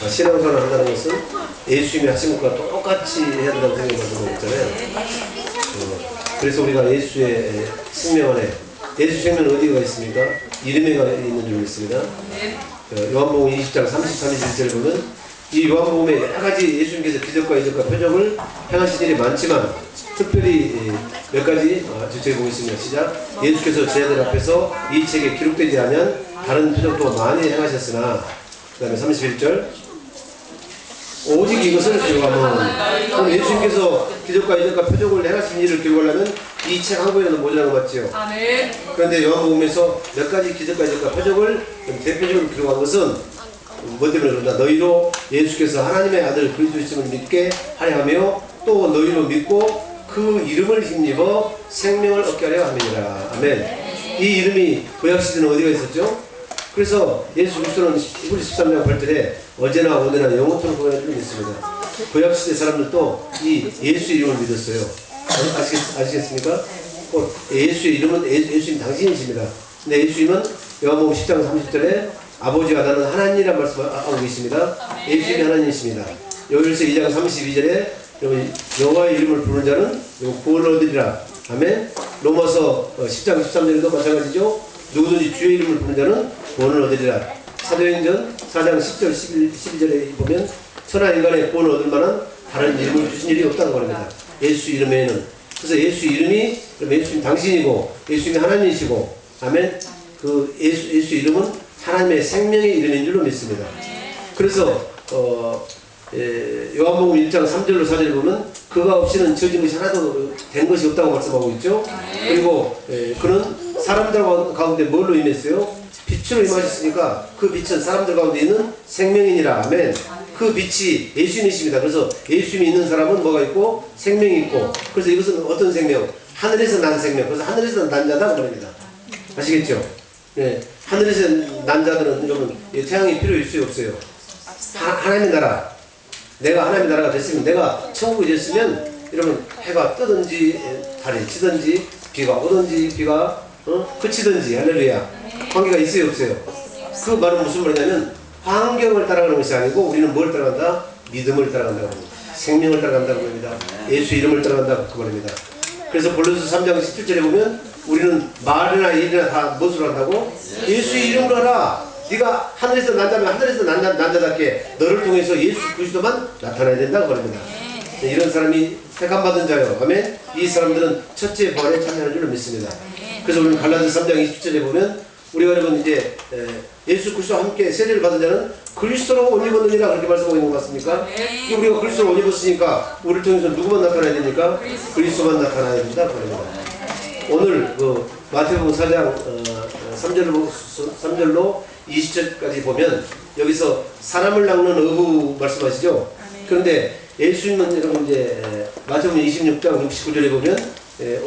신앙생활을 한다는 것은 예수님이 하신 것과 똑같이 해야 된다고 생각하고 있잖아요. 그래서 우리가 예수의 생명 안에, 예수 생명은 어디가 있습니까? 이름에가 있는 줄 믿습니다. 요한복음 20장 33, 21절을 보면 이 요한복음에 여러 가지 예수님께서 기적과 이적과 표적을 행하신 일이 많지만 특별히 몇 가지 저희 보겠습니다. 시작. 예수께서 제자들 앞에서 이 책에 기록되지 않은 다른 표적도 많이 행하셨으나, 그 다음에 31절, 오직 이것을 기록하면, 예수님께서 기적과 이적과 표적을 행하신 일을 기록하려면 이 책 한 권에는 모자란 것 같지요. 그런데 요한복음에서 몇 가지 기적과 이적과 표적을 대표적으로 기록한 것은 뭐 때문에 그런다? 너희로 예수께서 하나님의 아들 그리스도이심을 믿게 하려 하며 또 너희로 믿고 그 이름을 힘입어 생명을 얻게 하려 함이니라. 아멘. 이 이름이 구약시대는 어디가 있었죠? 그래서 예수 그리스도는 히브리 13장 8절에 어제나 오늘나 영원토록 구원할 줄 믿습니다. 구약시대 사람들도 이 예수 이름을 믿었어요. 아시겠습니까? 예수의 이름은 예수님 당신이십니다. 근데 예수님은 요한복음 10장 30절에 아버지가 나는 하나님이라는 말씀하고 계십니다. 예수님이 하나님이십니다. 요일서 2장 32절에 여호와의 이름을 부르는 자는 구원을 얻으리라. 아멘. 로마서 10장 13절에도 마찬가지죠. 누구든지 주의 이름을 부르는 자는 구원을 얻으리라. 사도행전 4장 10절 12절에 보면 천하 인간의 구원을 얻을 만한 다른 이름을 주신 일이 없다고 말합니다. 예수 이름에는. 그래서 예수 이름이 예수님 당신이고 예수님이 하나님이시고, 아멘. 그 예수 이름은 하나님의 생명의 이름인 줄로 믿습니다. 그래서 요한복음 1장 3절로 4절을 보면 그가 없이는 지어진 것이 하나도 된 것이 없다고 말씀하고 있죠. 그리고 그는 사람들 가운데 뭘로 임했어요? 빛으로 임하셨으니까 그 빛은 사람들 가운데 있는 생명이니라. 아멘. 그 빛이 예수님이십니다. 그래서 예수님이 있는 사람은 뭐가 있고 생명이 있고, 그래서 이것은 어떤 생명? 하늘에서 난 생명. 그래서 하늘에서 난 자다 그럽니다. 아시겠죠? 네. 하늘에서 난 자들은 여러분 태양이 필요 있어요 없어요? 하나님의 나라. 내가 하나님의 나라가 됐으면, 내가 천국이 됐으면 여러분 해가 뜨든지 달이 지든지 비가 오든지 비가 그치든지, 할렐루야, 관계가 있어요 없어요? 그 말은 무슨 말이냐면 환경을 따라가는 것이 아니고 우리는 뭘 따라간다? 믿음을 따라간다고 합니다. 생명을 따라간다고 합니다. 예수 이름을 따라간다고 그 말입니다. 그래서 골로새 3장 17절에 보면 우리는 말이나 일이나 다 무엇으로 한다고? 예수의 이름으로 하라. 네가 하늘에서 난다면 하늘에서 난 자답게 너를 통해서 예수 그리스도만 나타나야 된다고 말합니다. 이런 사람이 택함받은 자요. 아멘. 이 사람들은 첫째 부활에 참여하는 줄로 믿습니다. 그래서 우리는 갈라디아 3장 20절에 보면 우리가 여러분 이제 예수 그리스도와 함께 세례를 받은 자는 그리스도로 옷 입었느니라 그렇게 말씀하고 있는 것 같습니까? 우리가 그리스도로 옷 입었으니까 우리를 통해서 누구만 나타나야 됩니까? 그리스도만 나타나야 된다 그럽니다. 오늘 그 마태복음 4장 3절로 20절까지 보면 여기서 사람을 낚는 어부 말씀하시죠. 그런데 예수님은 여러분 이제 마태복음 26장 69절에 보면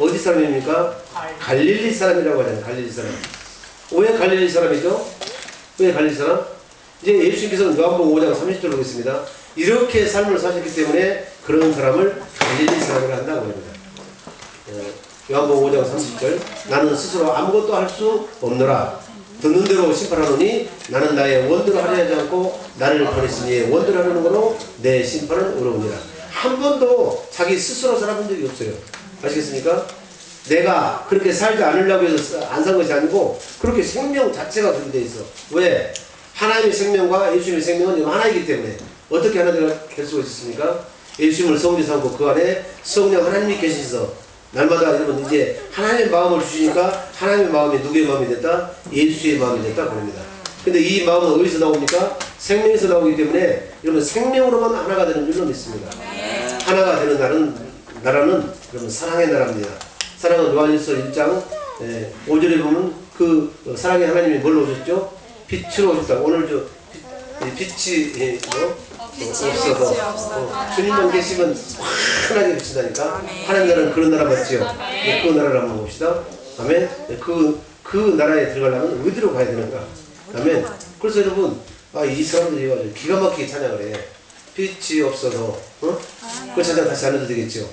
어디 사람입니까? 갈릴리 사람이라고 하잖아요. 갈릴리 사람. 왜 갈릴리 사람이죠? 왜 갈릴리 사람? 이제 예수님께서는 요한복음 5장 30절로 보겠습니다. 이렇게 삶을 사셨기 때문에 그런 사람을 갈릴리 사람이라 한다고 합니다. 요한복음 5장 30절, 나는 스스로 아무것도 할 수 없노라. 듣는 대로 심판하노니 나는 나의 원대로 하려 하지 않고 나를 보내시니 원대로 하려는 거로 내 심판은 어려우니라. 한 번도 자기 스스로 살아본 적이 없어요. 아시겠습니까? 내가 그렇게 살지 않으려고 해서 안 산 것이 아니고 그렇게 생명 자체가 준비되어 있어. 왜? 하나님의 생명과 예수님의 생명은 하나이기 때문에. 어떻게 하나가 될 수가 있습니까? 예수님을 성지 삼고 그 안에 성령 하나님이 계시서 날마다 여러분 이제 하나님의 마음을 주시니까 하나님의 마음이 누구의 마음이 됐다? 예수의 마음이 됐다 그럽니다. 근데 이 마음은 어디서 나옵니까? 생명에서 나오기 때문에 여러분 생명으로만 하나가 되는 줄로 믿습니다. 하나가 되는 나라는 여러분 사랑의 나라입니다. 사랑은 요한일서 1장 5절에 보면 그 사랑의 하나님이 뭘로 오셨죠? 빛으로 오셨다. 오늘 빛이 없어서 주님만 계시면 환하게 비친다니까. 하나님 나라는 그런 나라 맞지요? 그 나라를 한번 봅시다. 아멘. 그 나라에 들어가려면 어디로 가야 되는가? 아멘. 그래서 여러분 이 사람들이 아주 기가 막히게 찬양을 해. 빛이 없어서 그 찬양 다시 안 해도 되겠죠?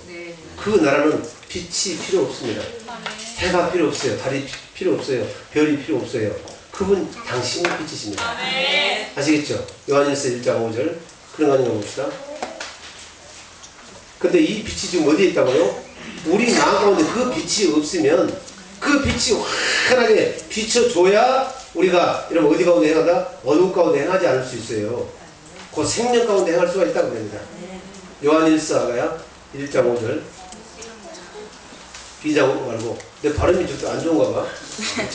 그 나라는 빛이 필요 없습니다. 해가 필요 없어요. 달이 필요 없어요. 별이 필요 없어요. 그분 당신이 빛이십니다. 아시겠죠? 요한일서 1장 5절. 그런 거 아닌가 봅시다. 근데 이 빛이 지금 어디에 있다고요? 우리 마음 가운데 그 빛이 없으면 그 빛이 환하게 비춰줘야 우리가 이러면 어디 가운데 행하다? 어둠 가운데 행하지 않을 수 있어요. 그 생명 가운데 행할 수가 있다고 합니다. 요한일서가요 1장 5절. 2장 말고 내 발음이 좀 안 좋은가 봐.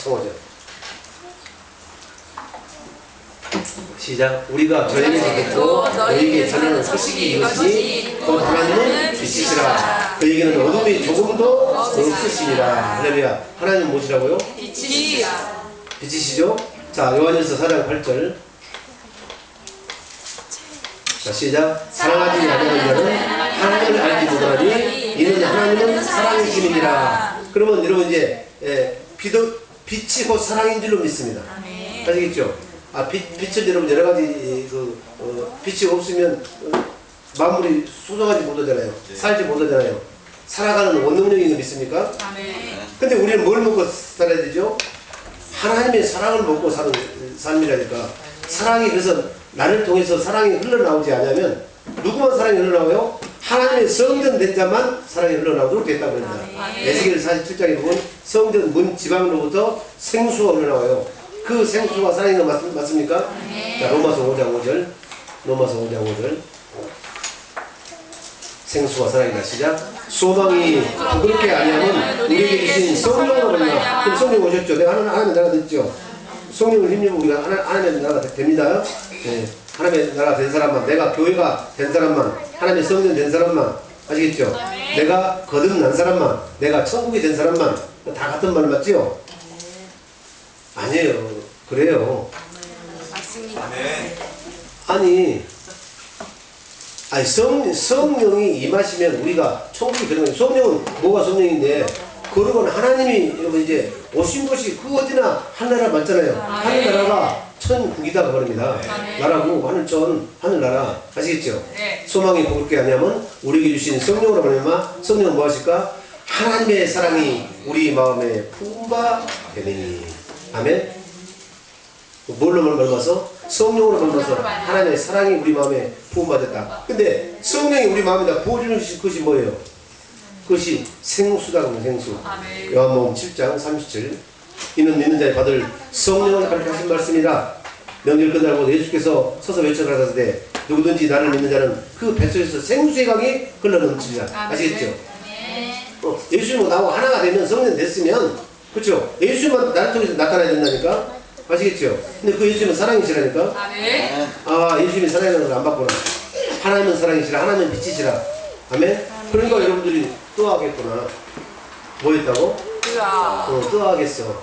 5절. 시작. 우리가 저에게 듣고 너희에게 전하는 소식이 이것이 곧 하나님은 빛이시라. 그에게는 어둠이 조금도 없으시니라. 할렐루야. 하나님은 무엇이라고요? 빛이시라. 빛이시죠? 자, 요한일서 4장 8절. 자, 시작. 사랑하지 않는 자는 하나님을 알지 못하니 이는 하나님은 사랑이심이니라. 그러면 여러분 이제 빛이 곧 사랑인 줄로 믿습니다. 아시겠죠? 빛은 여러분 여러 가지 빛이 없으면 만물이 소성하지 못하잖아요. 살지 못하잖아요. 살아가는 원동력인 거 믿습니까? 근데 우리는 뭘 먹고 살아야 되죠? 하나님의 사랑을 먹고 사는 삶이라니까. 사랑이 그래서 나를 통해서 사랑이 흘러나오지 않으면 누구만 사랑이 흘러나와요? 하나님의 성전 된 자만 사랑이 흘러나오도록 됐다고 합니다. 에스겔 47장에 보면 성전 문 지방으로부터 생수가 흘러나와요. 그 생수가 사랑인 거 맞습니까? 자, 로마서 5장 5절. 로마서 5장 5절. 생수가 사랑이다. 시작. 소망이 그렇게 아니하면 우리에게 주신 성령으로 말미암아. 그럼 성령 오셨죠? 내가 하나님의 나라가 됐죠? 성령을 힘입으면 우리가 하나님의 나라가 됩니다. 네. 하나님의 나라가 된 사람만, 내가 교회가 된 사람만, 하나님의 성전 된 사람만, 아시겠죠? 내가 거듭난 사람만, 내가 천국이 된 사람만, 다 같은 말 맞지요? 아니에요. 그래요. 맞습니다. 아니 성령이 임하시면 우리가 천국이 되는 거예요. 성령은 뭐가 성령인데, 그러면 하나님이 여러분 이제 오신 것이 그 어디나 하늘나라 맞잖아요. 하늘나라가 천국이다 그럽니다. 나라고 하늘나라. 아시겠죠? 소망이 그렇게 아니하면 우리에게 주신 성령으로 말미암아. 성령은 무엇일까? 하나님의 사랑이 우리 마음에 품바 되니. 아멘. 뭘로 말미암아서? 성령으로 말미암아서 하나님의 사랑이 우리 마음에 부음받았다. 근데 성령이 우리 마음에다 부어주는 것이 뭐예요? 그것이 생수다. 생수. 요한복음 7장 37. 이는 믿는 자의 받을 성령을 가르치신 말씀이라. 명절 끝나고 예수께서 서서 외쳐가라사대 누구든지 나를 믿는 자는 그 뱃속에서 생수의 강이 흘러넘치리라. 아시겠죠? 예수님하고 나하고 하나가 되면 성령 됐으면, 그렇죠? 예수님만 나를 통해서 나타나야 된다니까. 아시겠죠? 근데 그 예수님은 사랑이시라니까. 예수님이 사랑이라는 걸 안 받구나. 하나님은 사랑이시라. 하나님은 빛이시라. 아멘. 그러니까 여러분들이 또하겠구나. 뭐 했다고? 또하겠어.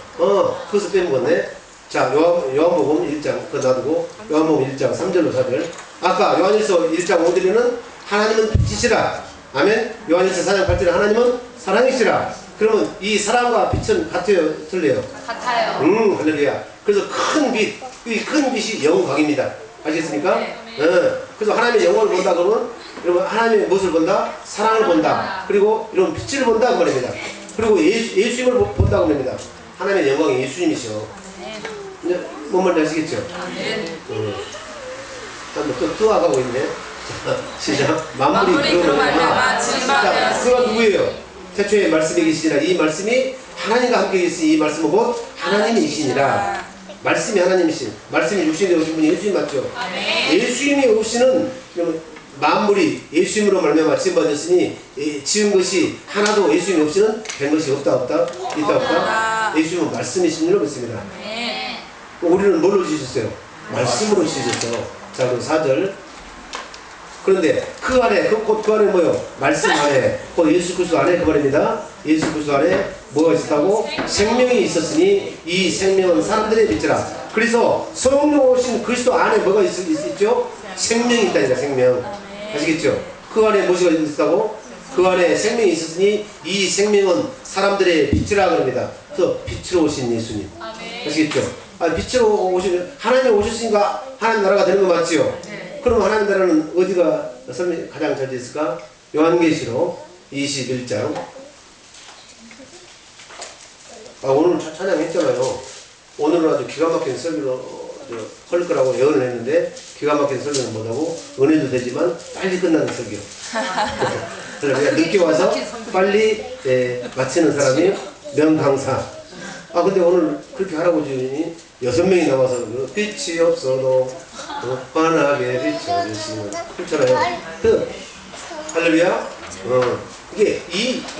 그것을 빼먹었네. 자, 요한복음 1장 그거 놔두고 요한복음 1장 3절로 4절. 아까 요한일서 1장 5절에는 하나님은 빛이시라. 아멘. 요한일서 4장 8절에 하나님은 사랑이시라. 그러면 이 사랑과 빛은 같아요? 틀려요? 같아요. 할렐루야. 그래서 큰 빛, 이 큰 빛이 영광입니다. 아시겠습니까? 그래서 하나님의 영광을 본다 그러면 여러분 하나님의 무엇을 본다? 사랑을 본다. 그리고 이런 빛을 본다 그 말입니다. 그리고 예수님을 본다고 합니다. 하나님의 영광이 예수님이시오. 뭔 말인지 아시겠죠? 또 떠와가고 있네. 시작. 만물이 그로 말미암아 그가 누구예요? 태초에 말씀이 계시니라. 이 말씀이 하나님과 함께 계시니 이 말씀은 곧 하나님이시니라. 말씀이 하나님이신, 말씀이 육신에 오신 분이 예수님 맞죠? 예수님이 오시는 만물이 예수님으로 말미암아 지음받았으니 지은 것이 하나도 예수님 없이는 된 것이 있다 없다? 예수님은 말씀이신 줄로 믿습니다. 우리는 뭘로 지으셨어요? 말씀으로 지으셨어요. 자, 그럼 4절. 그런데 그 안에, 그 안에 뭐요? 말씀 안에, 곧 예수 그리스도 안에 그 말입니다. 예수 그리스도 안에 뭐가 있었다고? 생명이 있었으니 이 생명은 사람들의 빛이라. 그래서 성령 오신 그리스도 안에 뭐가 있죠? 생명이 있다니까, 생명. 아시겠죠? 그 안에 무엇이 있었다고? 그 안에 생명이 있었으니 이 생명은 사람들의 빛이라 그럽니다. 그래서 빛으로 오신 예수님. 아시겠죠? 빛으로 오신, 하나님 오셨으니까 하나님 나라가 되는 거 맞지요? 그럼 하나님 나라는 어디가 가장 잘 됐을까? 요한계시록 21장. 오늘 찬양했잖아요. 오늘은 아주 기가 막힌 설교로 할 거라고 예언을 했는데 기가 막힌 설교는 못하고 은혜도 되지만 빨리 끝나는 설교. 그래서 내가 늦게 와서 빨리 마치는 사람이 명강사. 아 근데 오늘 그렇게 할아버지니 6명이 나와서 빛이 없어도 환하게 비춰주시는 그렇잖아요. 할렐루야. 이게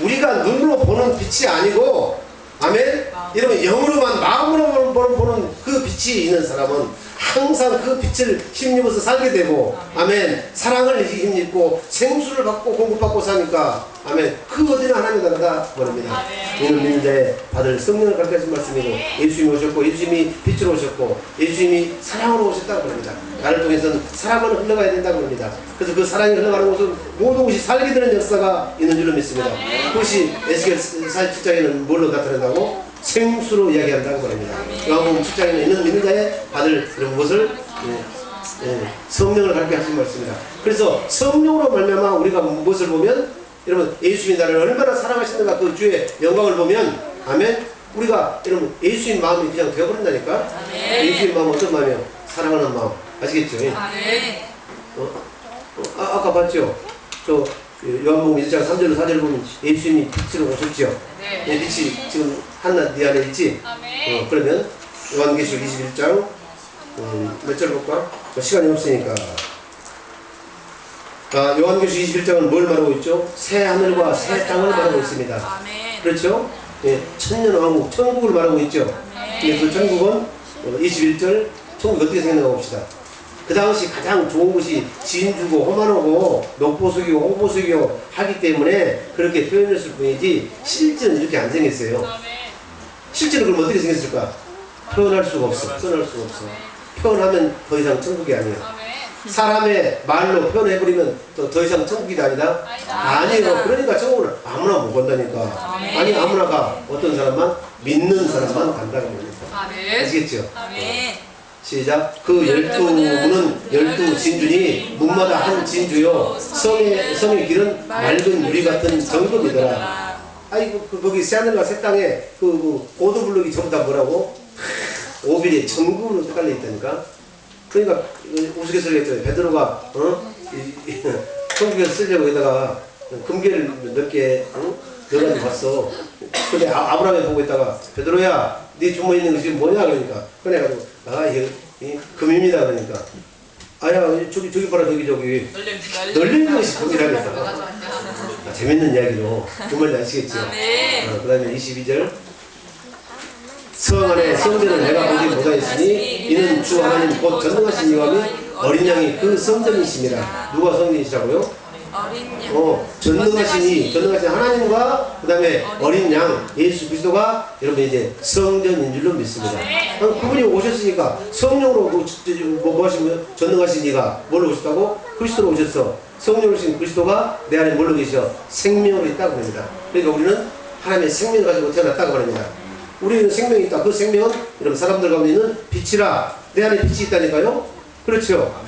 우리가 눈으로 보는 빛이 아니고 아멘. 여러분 영으로만 마음으로 보는 그 빛이 있는 사람은 항상 그 빛을 힘입어서 살게 되고 아멘. 사랑을 힘입고 생수를 받고 공급받고 사니까 아멘. 그 어디나 하나님 나라다 버립니다. 이는 믿는 자에 받을 성령을 갖게 하신 말씀이고 예수님이 오셨고 예수님이 빛으로 오셨고 예수님이 사랑으로 오셨다고 합니다. 나를 통해서는 사랑으로 흘러가야 된다고 합니다. 그래서 그 사랑이 흘러가는 곳은 모든 것이 살게 되는 역사가 있는 줄로 믿습니다. 그것이 에스겔 47장에는 뭘로 나타난다고? 생수로 이야기한다고 합니다. 요한복음 7장에는 있는 믿는 자에 받을 이런 것을 성령을 갖게 하신 말씀입니다. 그래서 성령으로 말미암아 우리가 무엇을 보면 여러분 예수님이 나를 얼마나 사랑하시는가 그 주의 영광을 보면 아멘. 우리가 여러분 예수님 마음이 그냥 되어버린다니까. 예수님 마음은 어떤 마음이에요? 사랑하는 마음. 아시겠죠? 아까 봤죠? 저 요한복음 1장 3절로 4절 보면 예수님이 빛으로 오셨죠? 빛이 지금 한낱 네 안에 있지? 그러면 요한계시록 21장 몇 절 볼까? 시간이 없으니까 요한계시록 21장은 뭘 말하고 있죠? 새 하늘과 새 땅을 말하고 있습니다. 그렇죠? 천년왕국, 천국을 말하고 있죠? 그 천국은 21절 천국 어떻게 생각해 봅시다. 그 당시 가장 좋은 것이 진주고 험한하고 녹보석이고 홍보석이고 하기 때문에 그렇게 표현했을 뿐이지 실제는 이렇게 안 생겼어요. 실제는 그럼 어떻게 생겼을까? 표현할 수가 없어. 표현할 수가 없어. 표현하면 더 이상 천국이 아니야. 사람의 말로 표현해버리면 더 이상 천국이 아니다? 아니에요. 그러니까 천국을 아무나 못 간다니까. 아니 아무나가 어떤 사람만? 믿는 사람만 간다는 겁니다. 아시겠죠? 시작. 그 12문은 12진주니 문마다 한 진주요 성의 길은 맑은 유리 같은 정금이더라. 아이고 거기 새하늘과 새 땅에 그 고도블록이 전부 다 뭐라고? 오빌이 정금으로 깔려 있다니까. 그러니까 우스갯소리가 있잖아요. 베드로가 천국에서 쓰려고 여기다가 금괴를 몇 개 넣어가지고 봤어. 근데 아브라함이 보고 있다가 베드로야 네 주머니에 있는 것이 뭐냐 그러니까 꺼내가지고 이거 금입니다 그러니까 아야 저기 봐라 저기 널리는 것이 금이라면서. 재밌는 이야기로 그 말인지 아시겠죠? 그 다음에 22절 성 안에 성전을 내가 보지 못하였으니 이는 주 하나님 곧 전능하신 이와 어린 양이 그 성전이십니다. 누가 성전이시라고요? 전능하신 하나님과 그 다음에 어린 양 예수 그리스도가 여러분 이제 성전인 줄로 믿습니다. 그분이 오셨으니까 성령으로 뭐 하시면 전능하신 이가 뭘로 오셨다고? 그리스도로 오셨어. 성령으로 오신 그리스도가 내 안에 뭘로 계셔? 생명으로 있다고 합니다. 그러니까 우리는 하나님의 생명을 가지고 태어났다고 합니다. 우리는 생명이 있다. 그 생명은 여러분 사람들 가운데 있는 빛이라. 내 안에 빛이 있다니까요. 그렇죠?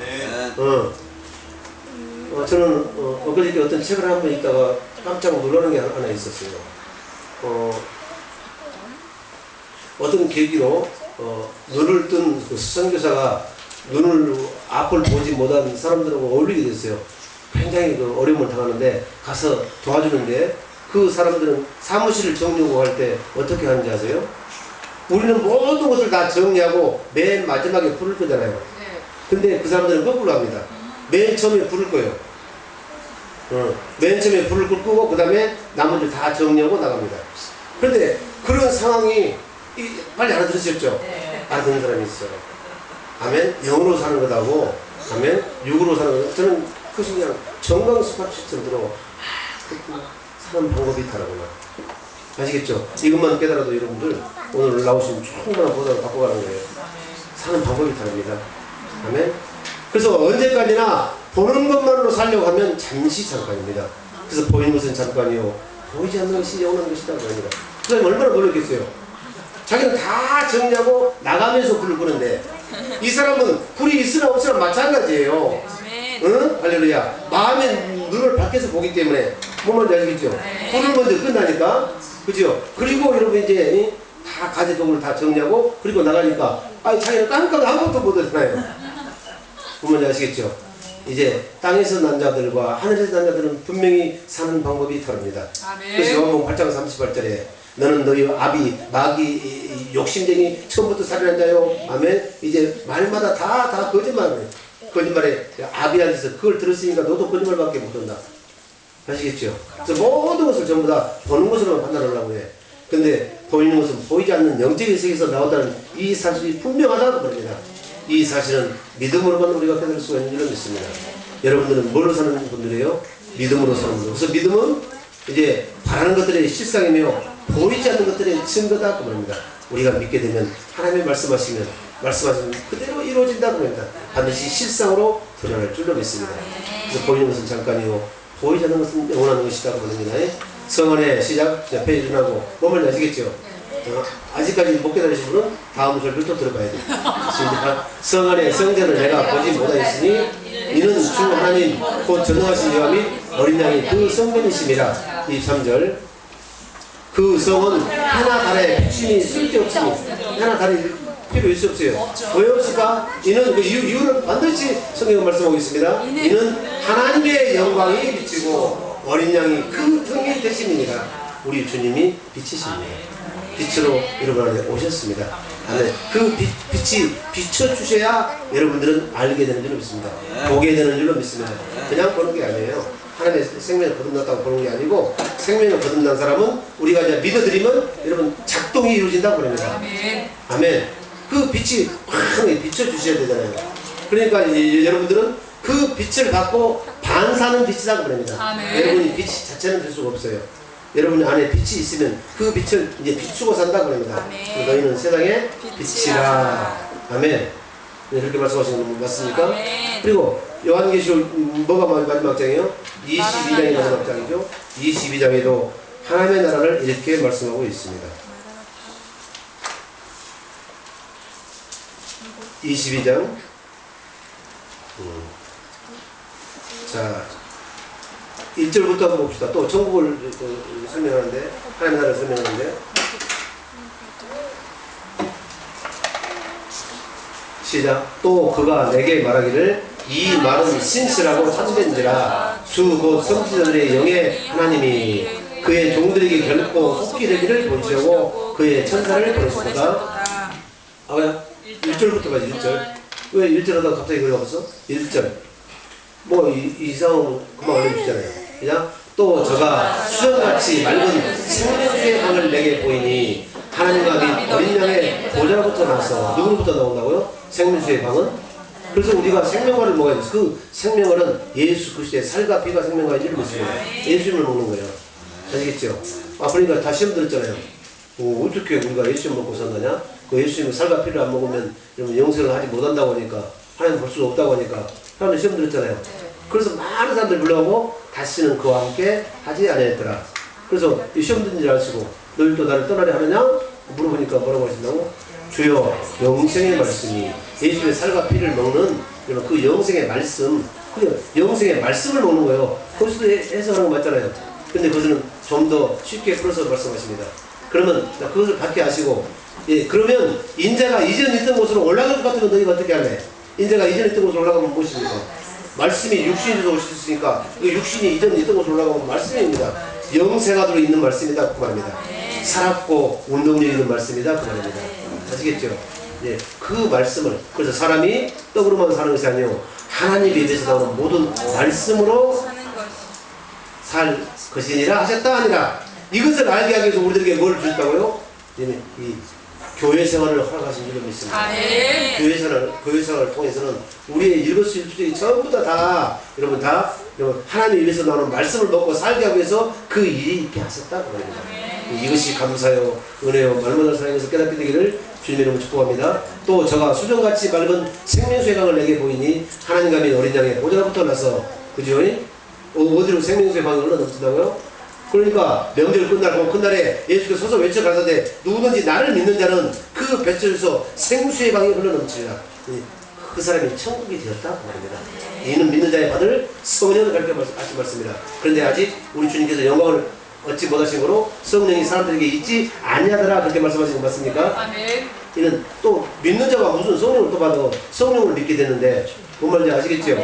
저는 엊그저께 어떤 책을 한번 읽다가 깜짝 놀라는 게 하나 있었어요. 어떤 계기로 눈을 뜬 그 선교사가 눈을 앞을 보지 못한 사람들하고 어울리게 됐어요. 굉장히 그 어려움을 당하는데 가서 도와주는데 그 사람들은 사무실을 정리하고 갈 때 어떻게 하는지 아세요? 우리는 모든 것을 다 정리하고 맨 마지막에 불을 끄잖아요. 근데 그 사람들은 거꾸로 합니다. 맨 처음에 불을 꺼요. 맨 처음에 불을 끄고 그 다음에 나머지 다 정리하고 나갑니다. 그런데 그런 상황이 빨리 알아들으셨죠? 알아듣는 사람이 있어요. 아멘. 영으로 사는 거다고. 아멘. 육으로 사는 거. 저는 그것이 그냥 정강 스파츠처럼 들어. 사는 방법이 있다라구나. 아시겠죠? 이것만 깨달아도 여러분들 오늘 나오신 충분한 보답을 갖고 가는 거예요. 사는 방법이 다릅니다. 아멘. 그래서 언제까지나 보는 것만으로 살려고 하면 잠시 잠깐입니다. 그래서 보이는 것은 잠깐이요 보이지 않는 것이 영원한 것이다 그럽니다. 그 사람이 얼마나 놀랐겠어요. 자기는 다 정리하고 나가면서 불을 끄는데 이 사람은 불이 있으나 없으나 마찬가지예요. 응? 할렐루야. 마음의 눈을 밖에서 보기 때문에 뭔 말인지 아시겠죠? 불을 먼저 끈다니까. 그죠? 그리고 여러분 이제 다 가지 도구를 다 정리하고 그리고 나가니까 자기는 깜깜 아무것도 못하잖아요. 부모님 아시겠죠? 이제 땅에서 난 자들과 하늘에서 난 자들은 분명히 사는 방법이 다릅니다. 그래서 요한복음 8장 38절에 너는 너희 아비 마귀 욕심쟁이 처음부터 살인한 자요. 아멘. 이제 말마다 다 거짓말에 아비한테서 그걸 들었으니까 너도 거짓말밖에 못한다. 아시겠죠? 그래서 모든 것을 전부 다 보는 것으로만 판단하려고 해. 근데 보이는 것은 보이지 않는 영적인 세계에서 나온다는 이 사실이 분명하다고 그럽니다. 이 사실은 믿음으로만 우리가 깨달을 수가 있는 줄로 믿습니다. 여러분들은 뭘로 사는 분들이에요? 믿음으로 사는 분들. 그래서 믿음은 이제 바라는 것들의 실상이며 보이지 않는 것들의 증거다 그 말입니다. 우리가 믿게 되면 하나님의 말씀하시면 그대로 이루어진다고 합니다. 반드시 실상으로 드러날 줄로 믿습니다. 그래서 보이는 것은 잠깐이요 보이지 않는 것은 영원한 것이라고 하는 겁니다. 성언의 시작, 자, 페이지 하고 뭔 아시겠죠? 아직까지 못 깨달으신 분은 다음 절을 또 들어봐야 돼요. 성언의 성전을 내가 보지 못하였으니 이는 주 하나님 곧 전능하신 여호와 및 어린 양이 그 성전이심이라. 이 3절 그 성은 하나 달에 비침이 쓸데없으니 하나 달에 필요 있어 없어요? 왜 없을까? 이는 그 이유를 반드시 성경은 말씀하고 있습니다. 이는 하나님의 영광이 비치고 어린 양이 그 등이 되심이니라. 우리 주님이 빛이십니다. 빛으로 여러분 안에 오셨습니다. 아멘. 그 빛이 비춰주셔야 여러분들은 알게 되는 줄로 믿습니다. 보게 되는 줄로 믿습니다. 그냥 보는 게 아니에요. 하나님의 생명을 거듭났다고 보는 게 아니고 생명을 거듭난 사람은 우리가 이제 믿어드리면 여러분 작동이 이루어진다고 그럽니다. 아멘. 그 빛이 확 비춰주셔야 되잖아요. 그러니까 여러분들은 그 빛을 받고 반사하는 빛이라고 그럽니다. 여러분이 빛 자체는 될 수가 없어요. 여러분 안에 빛이 있으면 그 빛을 이제 비추고 산다고 합니다. 너희는 세상의 빛이라. 아멘. 이렇게 말씀하시는 거 맞습니까? 그리고 요한계시록 뭐가 마지막 장이에요? 22장이 마지막 장이죠. 22장에도 하나님의 나라를 이렇게 말씀하고 있습니다. 22장 자 1절부터 한번 봅시다. 또 천국을 설명하는데 하나님의 나라를 설명하는데 시작. 또 그가 내게 말하기를 이 말은 신실하고 참된지라 주 곧 선지자들의 영의 하나님이 그의 종들에게 결코 속히 되기를 보시려고 그의 천사를 보내시다. 왜? 1절부터 가지 1절. 왜 1절 하다가 갑자기 그래 갔어? 1절. 뭐 이상 금방 알려주잖아요. 그냥 또 저가 수정같이 맑은 생명수의 방을 내게 보이니 하나님과 및 어린 양의 보좌로부터 나서 누구로부터 나온다고요? 생명수의 방은? 그래서 우리가 생명화를 먹어야 돼. 그 생명화는 예수 그리스도의 살과 피가 생명화인 줄 믿습니다. 예수님을 먹는 거예요. 아시겠죠? 그러니까 다 시험 들었잖아요. 어떻게 우리가 예수님 먹고 산다냐? 그 예수님의 살과 피를 안 먹으면 여러분 영생을 하지 못한다고 하니까 하나님 볼 수 없다고 하니까 사람들 시험 들었잖아요. 그래서 많은 사람들 불러오고 다시는 그와 함께 하지 아니했더라. 그래서 이 시험 든 줄 아시고 너희도 나를 떠나려 하느냐? 물어보니까 뭐라고 하신다고? 주여 영생의 말씀이 예수의 살과 피를 먹는 그 영생의 말씀, 그 영생의 말씀을 먹는 거예요. 거기서도 해석하는 거 맞잖아요. 근데 그것은 좀 더 쉽게 풀어서 말씀하십니다. 그러면 그것을 받게 하시고, 예, 그러면 인자가 이전 있던 곳으로 올라갈 것 같으면 너희가 어떻게 할래? 인자가 이전 있던 곳으로 올라가면 무엇입니까? 말씀이 육신이 되어 오셨으니까 그 육신이 이전 있던 곳으로 올라가면 말씀입니다. 영생하도록 있는 말씀이다 그 말입니다. 살았고 운동력 있는 말씀이다 그 말입니다. 아시겠죠? 예, 그 말씀을, 그래서 사람이 떡으로만 사는 것이 아니요 하나님의 입에서 나오는 모든 말씀으로 살 것이니라 하셨다 아니라. 이것을 알게 하기 위해서 우리들에게 뭘 주셨다고요? 이 교회 생활을 허락하신 줄로 믿습니다. 교회 생활을 통해서는 우리의 일거수일투족이 전부 다 여러분 하나님 입에서 나오는 말씀을 먹고 살게 하기 위해서 그 일이 있게 하셨다고 합니다. 이것이 감사요 은혜요 말마다 사랑해서 깨닫게 되기를 주님의 이름으로 축복합니다. 또 저가 수정같이 맑은 생명수의 강을 내게 보이니 하나님과 및 어린 양의 보좌로부터 나서 그죠? 어디로 생명수의 강이 흘러넘친다고요? 그러니까 명절 끝나고 그날에 예수께서 서서 외쳐 가라사대 누구든지 나를 믿는 자는 그 뱃속에서 생수의 방이 흘러넘치리라. 그 사람이 천국이 되었다고 말입니다. 이는 믿는 자의 받을 성령을 가르쳐 하신 말씀입니다. 그런데 아직 우리 주님께서 영광을 얻지 못하신 거로 성령이 사람들에게 있지 아니하더라 그렇게 말씀하신 거 맞습니까? 아멘. 이는 또 믿는 자가 무슨 성령을 또 받아 성령을 믿게 됐는데 뭔 말인지 아시겠죠?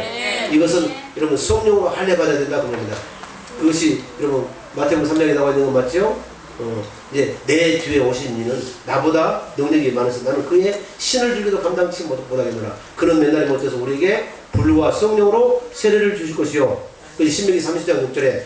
이것은 여러분 성령으로 할례받아야 된다고 합니다. 그것이 여러분 마태복음 3장에 나와 있는 거 맞죠? 이제 내 뒤에 오신 이는 나보다 능력이 많으서 나는 그의 신을 줄기도 감당치 못하겠노라. 그는 맨날 못해서 우리에게 불과 성령으로 세례를 주실 것이요. 신명기 30장 6절에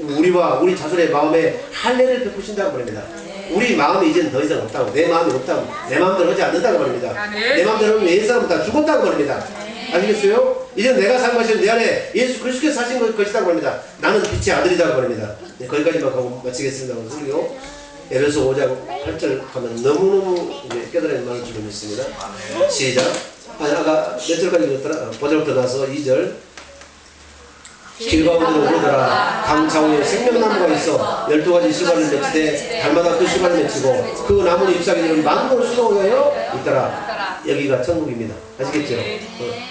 우리와 우리 자손의 마음에 할례를 베푸신다고 말합니다. 우리 마음이 이제는 더 이상 없다고, 내 마음이 없다고, 내 마음대로 하지 않는다고 말합니다. 내 마음대로 하면 옛 사람은 다 죽었다고 말합니다. 아시겠어요? 이제 내가 산 것은 내 안에 예수 그리스도께서 사신 것이라고 합니다. 나는 빛의 아들이라고 합니다. 네, 거기까지만 하고 마치겠습니다. 그리고 에베소 5장 8절 하면 너무너무 깨달은 말을 좀 믿습니다. 시작. 아까 몇 절까지 읽었더라? 5절부터 나서 2절. 길 가운데로 오르더라. 강 좌우에 생명나무가 있어 12가지 실과를 맺히되 달마다 그 실과를 맺히고 그 나무 잎사귀들은 만국을 수놓여 있더라. 여기가 천국입니다. 아시겠죠?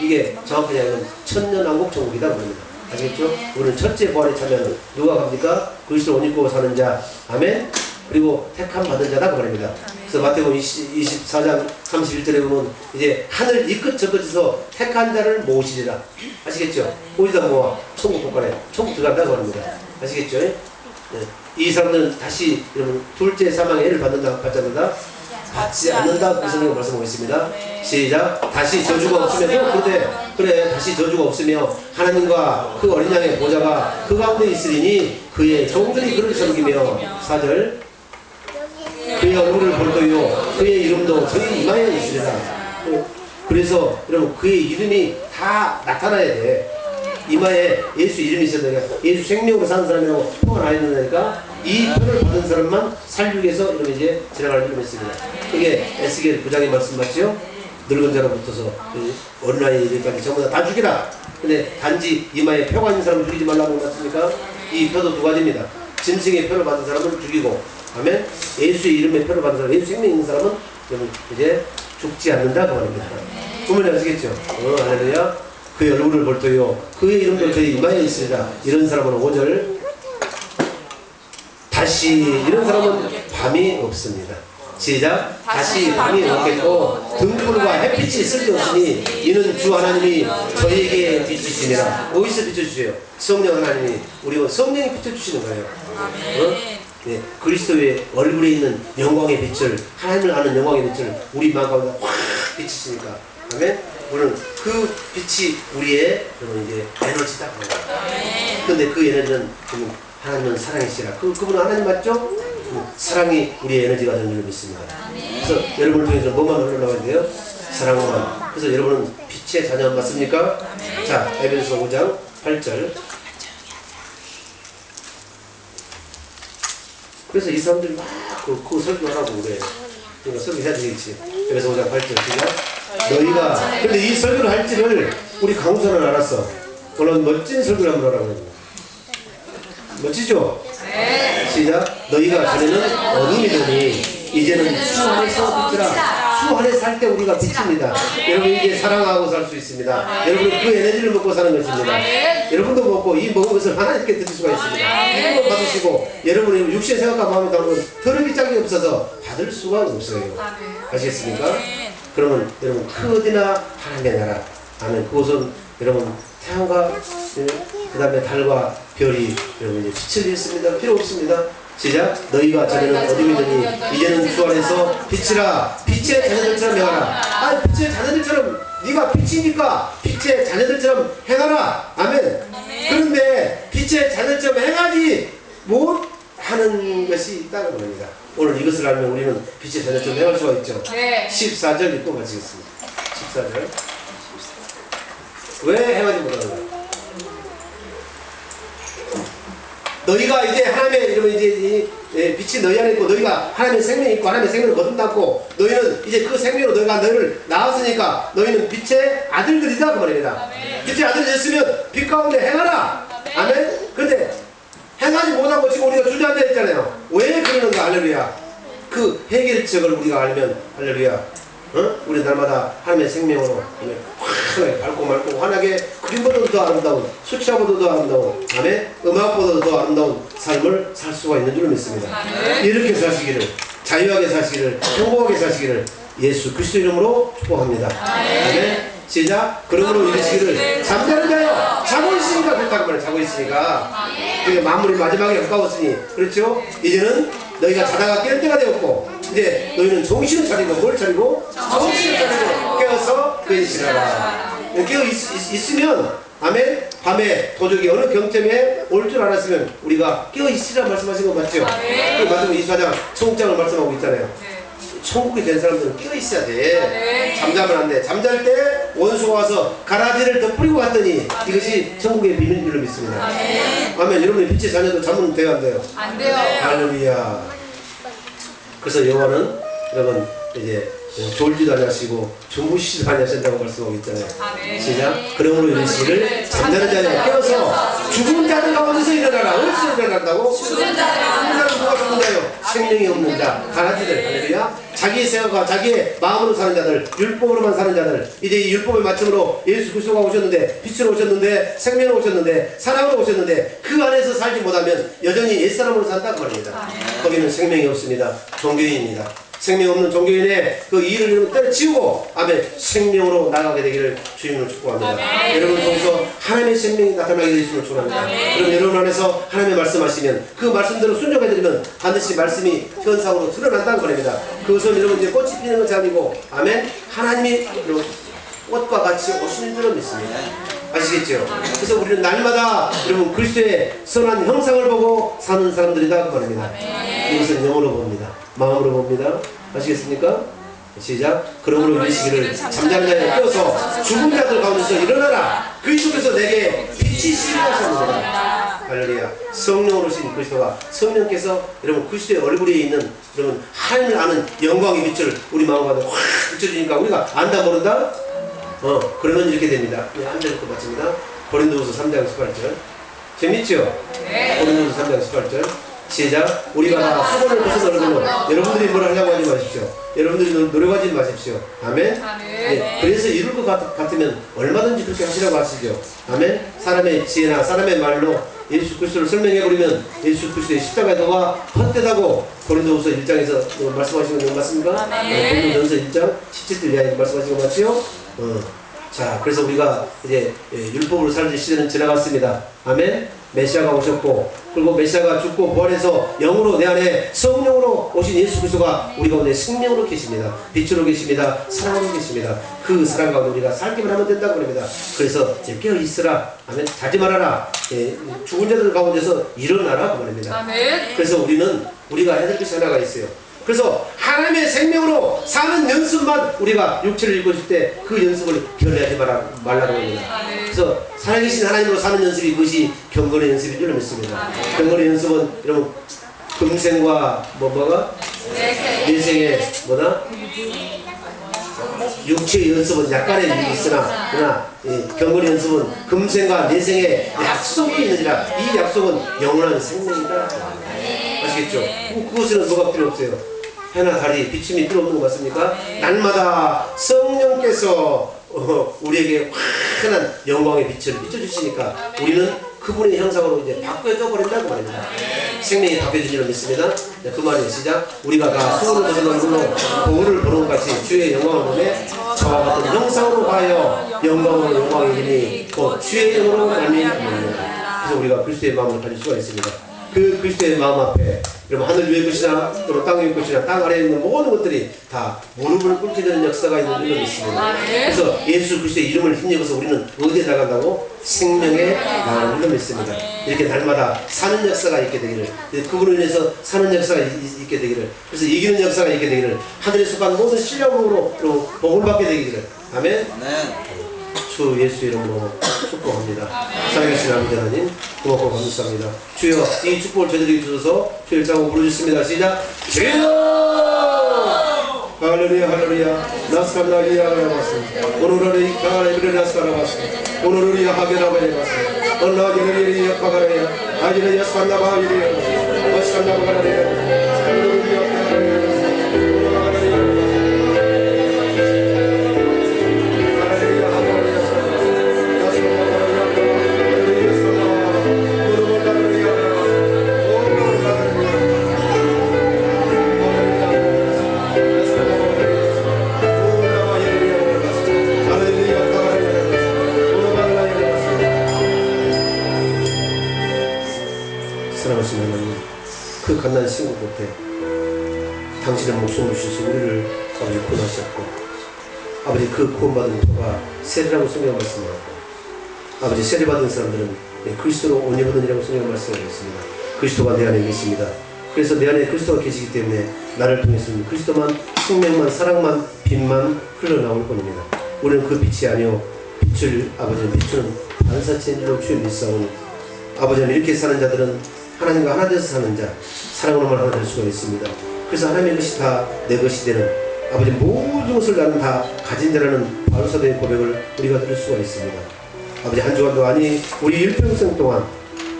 이게 정확하게 하면 천년왕국 천국이다 그럽니다. 아시겠죠? 우리는 첫째 부활에 참여하는 누가 갑니까? 그리스도 옷 입고 사는 자. 아멘. 그리고 택함 받은 자다 그 말입니다. 그래서 마태복음 24장 31절에 보면 이제 하늘 이 끝 저 끝에서 택한 자를 모으시리라. 아시겠죠? 모이다 모아 천국 복간에 천국 들어간다고 합니다. 아시겠죠? 네. 이 사람들은 다시 여러분 둘째 사망의 해를 받지 않는다 그 성경을 말씀하고 있습니다. 시작. 다시 저주가 없으며 그래 다시 저주가 없으며 하나님과 그 어린 양의 보좌가 그 가운데 있으리니 그의 종들이 그를 섬기며 4절 그의 얼굴을 볼 거요 그의 이름도 저희 이마에 있으리라. 그래서 여러분 그의 이름이 다 나타나야 돼. 이마에 예수 이름이 있어야 되니까 예수 생명으로 사는 사람이라고 표현 안 했는다니까 이 표를 받은 사람만 살육에서 이러면 이제 지나갈 이름이 있습니다. 그게 에스겔 9장의 말씀 맞죠? 늙은 자로부터서 어린아이 이르기까지 전부 다 죽이라. 근데 단지 이마에 표가 있는 사람을 죽이지 말라고 맞습니까? 이 표도 두 가지입니다. 짐승의 표를 받은 사람은 죽이고, 아멘. 예수의 이름의 표를 받은 사람, 예수 생명 있는 사람은 이제 죽지 않는다 그 말입니다. 부모님 아시겠죠? 할렐루야. 그의 얼굴을 볼 터요 그의 이름도 저희 이마에 있으리라. 이런 사람은 5절 다시 이런 사람은 밤이 없습니다. 시작. 다시 밤이 없겠고 등불과 햇빛이 쓸데없으니 이는 주 하나님이 저에게 비추시니라. 어디서 비춰주세요? 성령 하나님이 우리 성령이 비춰주시는 거예요. 네, 그리스도의 얼굴에 있는 영광의 빛을 하나님을 아는 영광의 빛을 우리 마음 가운데 확 비치시니까 아멘. 우리는 그 빛이 우리의 이제 에너지다. 그런데 그 에너지는 하나님은 사랑이시라. 그분은 하나님 맞죠? 사랑이 우리의 에너지가 되는 줄 믿습니다. 그래서 여러분을 통해서 뭐만 흘러나와야 돼요? 사랑만. 그래서 여러분은 빛의 자녀 맞습니까? 자, 에베소 5장 8절. 그래서 이 사람들이 막 그 설교하라고 그래. 그러니까 설교해야 되겠지. 에베소 5장 8절 시작. 너희가 근데 이 설교를 할지를 우리 강사는 알았어. 물론 멋진 설교를 한번 하라고. 멋지죠? 네. 시작. 너희가 전에는 어둠이더니 이제는 주 안에서 빛이라. 주 안에 살 때 우리가 빛입니다. 여러분 이제 사랑하고 살 수 있습니다. 여러분 그 에너지를 먹고 사는 것입니다. 여러분도 먹고 이 먹은 것을 하나님께 드릴 수가 있습니다. 행복을 받으시고 여러분의 육신의 생각과 마음에 담은 더럽이 짝이 없어서 받을 수가 없어요. 아시겠습니까? 그러면 여러분 그 어디나 하나님의 나라. 아멘. 그것은 여러분 태양과 그 다음에 달과 별이 여러분 이제 빛을 잃습니다. 필요 없습니다. 시작. 너희가 전에는 어둠이더니 이제는 주 안에서 빛이라. 빛의 자녀들처럼 행하라. 아, 빛의 자녀들처럼 네가 빛이니까 빛의 자녀들처럼 행하라. 아멘. 그런데 빛의 자녀들처럼 행하지 못하는 것이 있다는 겁니다. 오늘 이것을 알면 우리는 빛의 자녀처럼 행할 수가 있죠. 14절 읽고 마치겠습니다. 14절. 왜 행하지 못하는 거야? 너희가 이제 하나님의 이러면 이제 빛이 너희 안에 있고 너희가 하나님의 생명이 있고 하나님의 생명을 거듭났고 너희는 이제 그 생명으로 너희를 낳았으니까 너희는 빛의 아들들이다 그 말입니다. 빛의 아들이 됐으면 빛 가운데 행하라. 아멘. 근데 행하지 못하고 지금 우리가 주저앉아 있잖아요. 왜 그러는가? 할렐루야. 그 해결책을 우리가 알면 할렐루야. 우리 날마다 하나님의 생명으로 확 환하게 밝고 맑고 환하게 그림보다도 더 아름다운 수치화보다도 더 아름다운 아멘 음악보다도 더 아름다운 삶을 살 수가 있는 줄 믿습니다. 이렇게 사시기를 자유하게 사시기를 행복하게 사시기를 예수 그리스도 이름으로 축복합니다. 아멘. 시작. 그러므로 이르시기를 잠자는 자여 자고 있으니까 그렇다고 말해. 자고 있으니까 그게 마무리 마지막에 가까웠으니 그렇죠. 이제는 너희가 자다가 깰 때가 되었고 이제 너희는 정신을 차리고 뭘 차리고 정신을 차리고 깨어서 근신하라. 깨어 있으면 아멘. 밤에 도적이 어느 경점에 올 줄 알았으면 우리가 깨어 있으라 말씀하신 거 맞죠? 그 마지막 24장 청국장을 말씀하고 있잖아요. 천국이 된 사람들은 깨어 있어야 돼. 잠자면 안 돼. 잠잘 때 원수가 와서 가라지를 덧뿌리고 갔더니 이것이 천국의 비밀인 줄로 믿습니다. 아멘. 여러분의 빛의 자녀도 잠은 돼요 안 돼요? 안 돼요. 할렐루야. 그래서 여호와는 여러분 이제 졸지도 아니하시고 주무시지도 아니하신다고 말씀하고 있잖아요. 시작. 그러므로 이르시기를 잠자는 자녀가 깨어서 죽은 자들 가운데서 일어나라. 어디서 일어난다고? 죽은 자들. 누가 죽은 자요? 생명이 없는 자, 가라지들. 할렐루야. 자기의 생각과 자기의 마음으로 사는 자들, 율법으로만 사는 자들. 이제 이 율법의 마침으로 예수 그리스도가 오셨는데, 빛으로 오셨는데, 생명으로 오셨는데, 사랑으로 오셨는데 그 안에서 살지 못하면 여전히 옛사람으로 산다고 말입니다. 거기는 생명이 없습니다. 종교인입니다. 생명 없는 종교인의 그 일을 때려치우고 아멘 생명으로 나가게 되기를 주님을 축복합니다. 여러분 통해서 하나님의 생명이 나타나게 되시면 축복합니다. 그럼 여러분 안에서 하나님의 말씀하시면 그 말씀대로 순종해드리면 반드시 말씀이 현상으로 드러난다는 겁니다. 그것은 여러분 이제 꽃이 피는 것이 아니고 아멘 하나님이 꽃과 같이 오시는 줄로 믿습니다. 아시겠죠? 그래서 우리는 날마다 여러분 그리스도의 선한 형상을 보고 사는 사람들이다 그 말입니다. 이것은 영으로 봅니다. 마음으로 봅니다. 아시겠습니까? 시작. 그러므로 이르시기를 잠자는 자에 깨어서 죽은 자들 가운데서 일어나라. 그리스도께서 내게 빛이시리라 하셨느니라. 할렐루야. 성령으로 오신 그리스도가 성령께서 여러분 그리스도의 얼굴에 있는 여러분 하나님을 아는 영광의 빛을 우리 마음 가운데 확 비춰주니까 우리가 안다 모른다? 그러면 이렇게 됩니다. 안 될 것 같습니다. 고린도후서 3장 18절. 재밌죠? 네. 고린도후서 3장 18절. 시작. 우리가 다 수건을 벗어 넓으면 여러분들이 뭘 하려고 하지 마십시오. 여러분들이 노력하지 마십시오. 아멘. 네. 그래서 이룰 것 같으면 얼마든지 그렇게 하시라고 하시죠. 아멘. 사람의 지혜나 사람의 말로 예수 그리스도를 설명해버리면 예수 그리스도의 십자가가 헛되다고 고린도후서 1장에서 말씀하시는 거 맞습니까? 고린도전서 1장 17절 이하에 말씀하시는 거 맞지요? 자, 그래서 우리가 이제 율법으로 살던 시대는 지나갔습니다. 아멘. 메시아가 오셨고, 그리고 메시아가 죽고 부활해서 영으로 내 안에 성령으로 오신 예수 그리스도가 우리 가운데 생명으로 계십니다. 빛으로 계십니다. 사랑으로 계십니다. 그 사랑 가운데 우리가 살기만 하면 된다고 합니다. 그래서 이제 깨어 있으라. 아멘. 자지 말아라. 죽은 자들 가운데서 일어나라 그 말입니다. 아멘. 그래서 우리가 해야 될 것이 하나가 있어요. 그래서 하나님의 생명으로 사는 연습만 우리가 육체를 읽고 있을 때 그 연습을 결례하지 말라고 합니다. 그래서 살아계신 하나님으로 사는 연습이 그것이 경건의 연습인 줄 믿습니다. 경건의 연습은 여러분 금생과 뭐가? 내생의 뭐다? 육체의 연습은 약간의 일이 있으나 그러나 경건의 연습은 금생과 내생의 약속이 있느니라. 이 약속은 영원한 생명이다. 아시겠죠? 그것은 뭐가 필요 없어요. 해나 달이 비침이 필요 없는 것 같습니까? 날마다 성령께서 우리에게 환한 영광의 빛을 비춰주시니까 우리는 그분의 형상으로 이제 바뀌어져 버린다고 말입니다. 생명이 바뀌어진 줄로 믿습니다. 그 말이에요. 시작. 우리가 다 수고를 벗어난 물로 거울을 보는 것 같이 주의 영광을 보매 저와 같은 형상으로 하여 영광으로 영광이 이니 곧 주의 영으로 말미암습니다. 그래서 우리가 그리스도의 마음을 가질 수가 있습니다. 그 그리스도의 마음 앞에 여러분 하늘 위의 것이나 또 땅 위의 것이나 땅 아래에 있는 모든 것들이 다 무릎을 꿇게 되는 역사가 있는 줄로 믿습니다. 그래서 예수 그리스도의 이름을 힘입어서 우리는 어디에 나간다고? 생명에 나가는 줄로 믿습니다. 이렇게 날마다 사는 역사가 있게 되기를, 그분을 인해서 사는 역사가 있게 되기를, 그래서 이기는 역사가 있게 되기를, 하늘에 속한 모든 신령으로 복을 받게 되기를. 아멘. 주 예수 이름으로 축복합니다. 살아계신 아버지 하나님 고맙고 감사합니다. 주여 이 축복을 저희들에게 주셔서 주의 일장으로 부르셨습니다. 시작. 주여 할렐루야 할렐루야 나스카나리아 라바스 오노라리 카레브레 나스카라바스 오노르리아 하게라바레바스 온라기르리 야파가레야 아지레 야스칸나바이리야 와스칸나바가레야 할렐루야 그 갓난 신구 곁에 당신의 목숨을 주셔서 우리를 아버지 구원하셨고, 아버지 그 구원받은 터가 세례라고 성경 말씀하고, 아버지 세례받은 사람들은 그리스도로 옷 입으느니라고 성경 말씀하고 있습니다. 그리스도가 내 안에 계십니다. 그래서 내 안에 그리스도가 계시기 때문에 나를 통해서는 그리스도만, 생명만, 사랑만, 빛만 흘러나올 뿐입니다. 우리는 그 빛이 아니요 빛을 아버지는 비추는 반사체인 줄로 주의 믿사오니, 아버지는 이렇게 사는 자들은 하나님과 하나 되어서 사는 자, 사랑으로만 하나 될 수가 있습니다. 그래서 하나님의 것이 다 내 것이 되는, 아버지 모든 것을 나는 다 가진 자라는 바울사도의 고백을 우리가 들을 수가 있습니다. 아버지 한 주간도 아니 우리 일평생 동안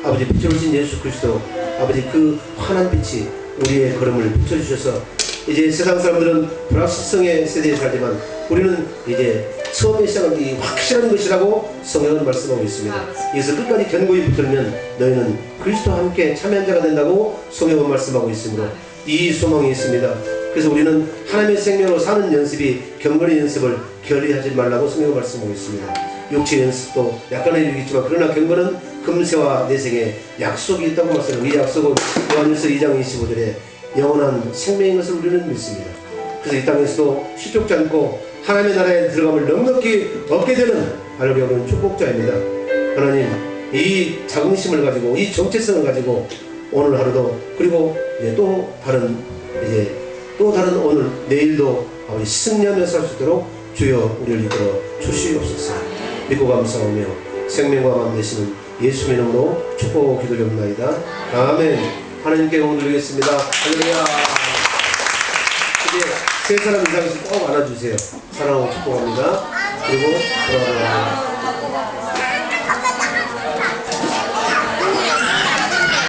아버지 빛으로신 예수 그리스도, 아버지 그 환한 빛이 우리의 걸음을 비춰주셔서, 이제 세상 사람들은 불확실성의 세대에 살지만 우리는 이제 처음에 시작은 이 확실한 것이라고 성경은 말씀하고 있습니다. 이것을 끝까지 견고히 붙들면 너희는 그리스도와 함께 참여한 자가 된다고 성경은 말씀하고 있으므로 이 소망이 있습니다. 그래서 우리는 하나님의 생명으로 사는 연습이 경건의 연습을 게을리하지 말라고 성경은 말씀하고 있습니다. 육체 연습도 약간의 일이겠지만 그러나 경건은 금세와 내생에 약속이 있다고 말씀합니다. 이 약속은 요한일서 2장 25절에 영원한 생명인 것을 우리는 믿습니다. 그래서 이 땅에서도 실족지 않고 하나님의 나라에 들어감을 넉넉히 얻게 되는 할렐루야 우리는 축복자입니다. 하나님 이 자긍심을 가지고 이 정체성을 가지고 오늘 하루도, 그리고 이제 또 다른 오늘 내일도 아버지 승리하며 살 수 있도록 주여 우리를 이끌어 주시옵소서. 믿고 감사하며 생명과 맘 되시는 예수의 이름으로 축복 기도드립니다. 아멘. 하나님께 영광 드리겠습니다. 할렐루야. 이제 세 사람 이상씩 꼭 안아주세요. 사랑하고 축복합니다. 그리고 돌아가라.